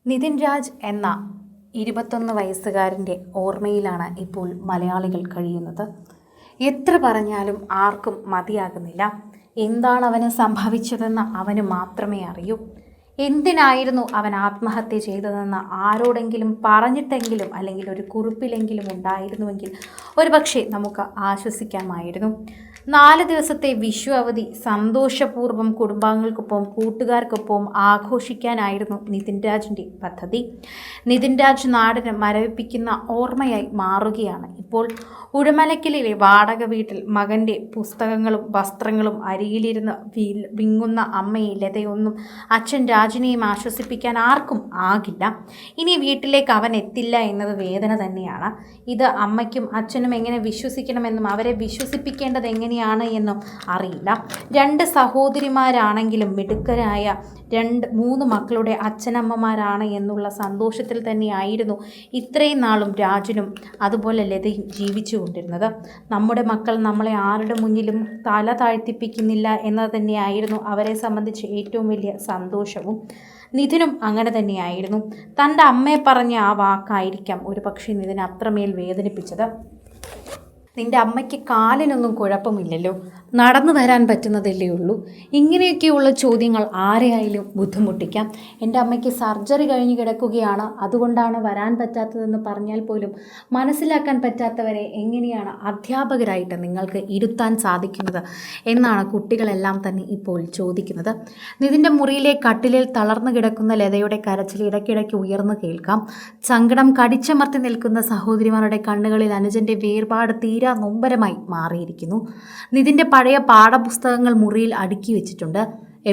നിതിൻ രാജ് എന്ന 21 വയസ്സുകാരൻ്റെ ഓർമ്മയിലാണ് ഇപ്പോൾ മലയാളികൾ കഴിയുന്നത്. എത്ര പറഞ്ഞാലും ആർക്കും മതിയാകുന്നില്ല. എന്താണ് അവന് സംഭവിച്ചതെന്ന് അവന് മാത്രമേ അറിയൂ. എന്തിനായിരുന്നു അവൻ ആത്മഹത്യ ചെയ്തതെന്ന് ആരോടെങ്കിലും പറഞ്ഞിട്ടെങ്കിലും അല്ലെങ്കിൽ ഒരു കുറിപ്പിലെങ്കിലും ഉണ്ടായിരുന്നുവെങ്കിൽ ഒരുപക്ഷെ നമുക്ക് ആശ്വസിക്കാമായിരുന്നു. 4 ദിവസത്തെ വിഷു അവധി സന്തോഷപൂർവ്വം കുടുംബാംഗങ്ങൾക്കൊപ്പം കൂട്ടുകാർക്കൊപ്പം ആഘോഷിക്കാനായിരുന്നു നിതിൻ രാജിൻ്റെ പദ്ധതി. നിതിൻ രാജ് നാടിന് മരവിപ്പിക്കുന്ന ഓർമ്മയായി മാറുകയാണ് ഇപ്പോൾ. ഉഴമലക്കലിലെ വാടക വീട്ടിൽ മകൻ്റെ പുസ്തകങ്ങളും വസ്ത്രങ്ങളും അരികിലിരുന്ന് വിങ്ങുന്ന അമ്മയെ ലതയൊന്നും അച്ഛൻ രാജിനെയും ആശ്വസിപ്പിക്കാൻ ആർക്കും ആകില്ല. ഇനി വീട്ടിലേക്ക് അവൻ എത്തില്ല എന്നത് വേദന തന്നെയാണ്. ഇത് അമ്മയ്ക്കും അച്ഛനും എങ്ങനെ വിശ്വസിക്കണമെന്നും അവരെ വിശ്വസിപ്പിക്കേണ്ടത് എങ്ങനെയാണ് എന്നും അറിയില്ല. 2 സഹോദരിമാരാണെങ്കിലും മിടുക്കരായ 3 മക്കളുടെ അച്ഛനമ്മമാരാണ് എന്നുള്ള സന്തോഷത്തിൽ തന്നെയായിരുന്നു ഇത്രയും നാളും രാജനും അതുപോലെ ലതയും ജീവിച്ചുകൊണ്ടിരുന്നത്. നമ്മുടെ മക്കൾ നമ്മളെ ആരുടെ മുന്നിലും തല താഴ്ത്തിപ്പിക്കുന്നില്ല എന്നത് തന്നെയായിരുന്നു അവരെ സംബന്ധിച്ച് ഏറ്റവും വലിയ സന്തോഷവും. നിതിനും അങ്ങനെ തന്നെയായിരുന്നു. തൻ്റെ അമ്മയെ പറഞ്ഞ ആ വാക്കായിരിക്കാം ഒരു പക്ഷേ നിതിനെ അത്രമേൽ വേദനിപ്പിച്ചത്. നിൻ്റെ അമ്മയ്ക്ക് കാലിനൊന്നും കുഴപ്പമില്ലല്ലോ, നടന്നു വരാൻ പറ്റുന്നതല്ലേ ഉള്ളൂ. ഇങ്ങനെയൊക്കെയുള്ള ചോദ്യങ്ങൾ ആരെയായാലും ബുദ്ധിമുട്ടിക്കാം. എൻ്റെ അമ്മയ്ക്ക് സർജറി കഴിഞ്ഞ് കിടക്കുകയാണ്, അതുകൊണ്ടാണ് വരാൻ പറ്റാത്തതെന്ന് പറഞ്ഞാൽ പോലും മനസ്സിലാക്കാൻ പറ്റാത്തവരെ എങ്ങനെയാണ് അധ്യാപകരായിട്ട് നിങ്ങൾക്ക് ഇരുത്താൻ സാധിക്കുന്നത് എന്നാണ് കുട്ടികളെല്ലാം തന്നെ ഇപ്പോൾ ചോദിക്കുന്നത്. നിതിൻ്റെ മുറിയിലെ കട്ടിലിൽ തളർന്നു കിടക്കുന്ന ലതയുടെ കരച്ചിൽ ഇടയ്ക്കിടയ്ക്ക് ഉയർന്നു കേൾക്കാം. സങ്കടം കടിച്ചമർത്തി നിൽക്കുന്ന സഹോദരിമാരുടെ കണ്ണുകളിൽ അനുജൻ്റെ വേർപാട് തീരാ നൊമ്പരമായി മാറിയിരിക്കുന്നു. നിതിൻ്റെ പഴയ പാഠപുസ്തകങ്ങൾ മുറിയിൽ അടുക്കി വെച്ചിട്ടുണ്ട്.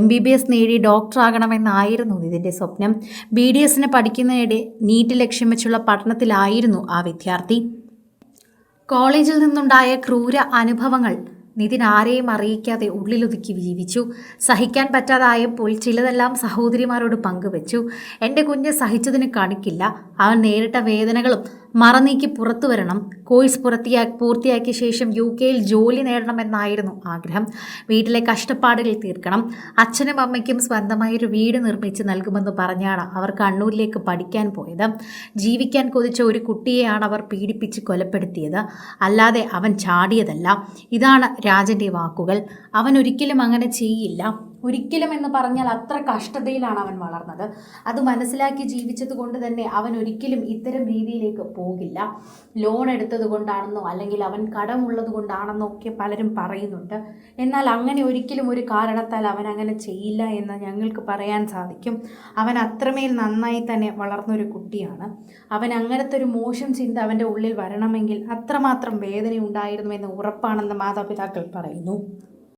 MBBS നേടി ഡോക്ടറാകണമെന്നായിരുന്നു നിതിൻ്റെ സ്വപ്നം. BDS പഠിക്കുന്നതിനിടെ നീറ്റ് ലക്ഷ്യം വെച്ചുള്ള പഠനത്തിലായിരുന്നു ആ വിദ്യാർത്ഥി. കോളേജിൽ നിന്നുണ്ടായ ക്രൂര അനുഭവങ്ങൾ നിതിൻ ആരെയും അറിയിക്കാതെ ഉള്ളിലൊതുക്കി ജീവിച്ചു. സഹിക്കാൻ പറ്റാതായപ്പോൾ ചിലതെല്ലാം സഹോദരിമാരോട് പങ്കുവച്ചു. എൻ്റെ കുഞ്ഞ് സഹിച്ചതിന് കണക്കില്ല. അവൻ നേരിട്ട വേദനകളും മറനീക്കി പുറത്തു വരണം. കോഴ്സ് പൂർത്തിയാക്കിയ ശേഷം UK ജോലി നേടണമെന്നായിരുന്നു ആഗ്രഹം. വീട്ടിലെ കഷ്ടപ്പാടുകൾ തീർക്കണം. അച്ഛനും അമ്മയ്ക്കും സ്വന്തമായൊരു വീട് നിർമ്മിച്ച് നൽകുമെന്ന് പറഞ്ഞാണ് അവർ കണ്ണൂരിലേക്ക് പഠിക്കാൻ പോയത്. ജീവിക്കാൻ കൊതിച്ച ഒരു കുട്ടിയെയാണ് അവർ പീഡിപ്പിച്ച് കൊലപ്പെടുത്തിയത്, അല്ലാതെ അവൻ ചാടിയതല്ല. ഇതാണ് രാജൻ്റെ വാക്കുകൾ. അവൻ ഒരിക്കലും അങ്ങനെ ചെയ്യില്ല. ഒരിക്കലും എന്ന് പറഞ്ഞാൽ അത്ര കഷ്ടതയിലാണ് അവൻ വളർന്നത്. അത് മനസ്സിലാക്കി ജീവിച്ചത് കൊണ്ട് തന്നെ അവൻ ഒരിക്കലും ഇത്തരം രീതിയിലേക്ക് പോകില്ല. ലോൺ എടുത്തത് കൊണ്ടാണെന്നോ അല്ലെങ്കിൽ അവൻ കടമുള്ളത് കൊണ്ടാണെന്നോ ഒക്കെ പലരും പറയുന്നുണ്ട്. എന്നാൽ അങ്ങനെ ഒരിക്കലും ഒരു കാരണത്താൽ അവൻ അങ്ങനെ ചെയ്യില്ല എന്ന് ഞങ്ങൾക്ക് പറയാൻ സാധിക്കും. അവൻ അത്രമേൽ നന്നായി തന്നെ വളർന്നൊരു കുട്ടിയാണ്. അവൻ അങ്ങനത്തെ ഒരു മോശം ചിന്ത അവൻ്റെ ഉള്ളിൽ വരണമെങ്കിൽ അത്രമാത്രം വേദന ഉണ്ടായിരുന്നുവെന്ന് ഉറപ്പാണെന്ന് മാതാപിതാക്കൾ പറയുന്നു.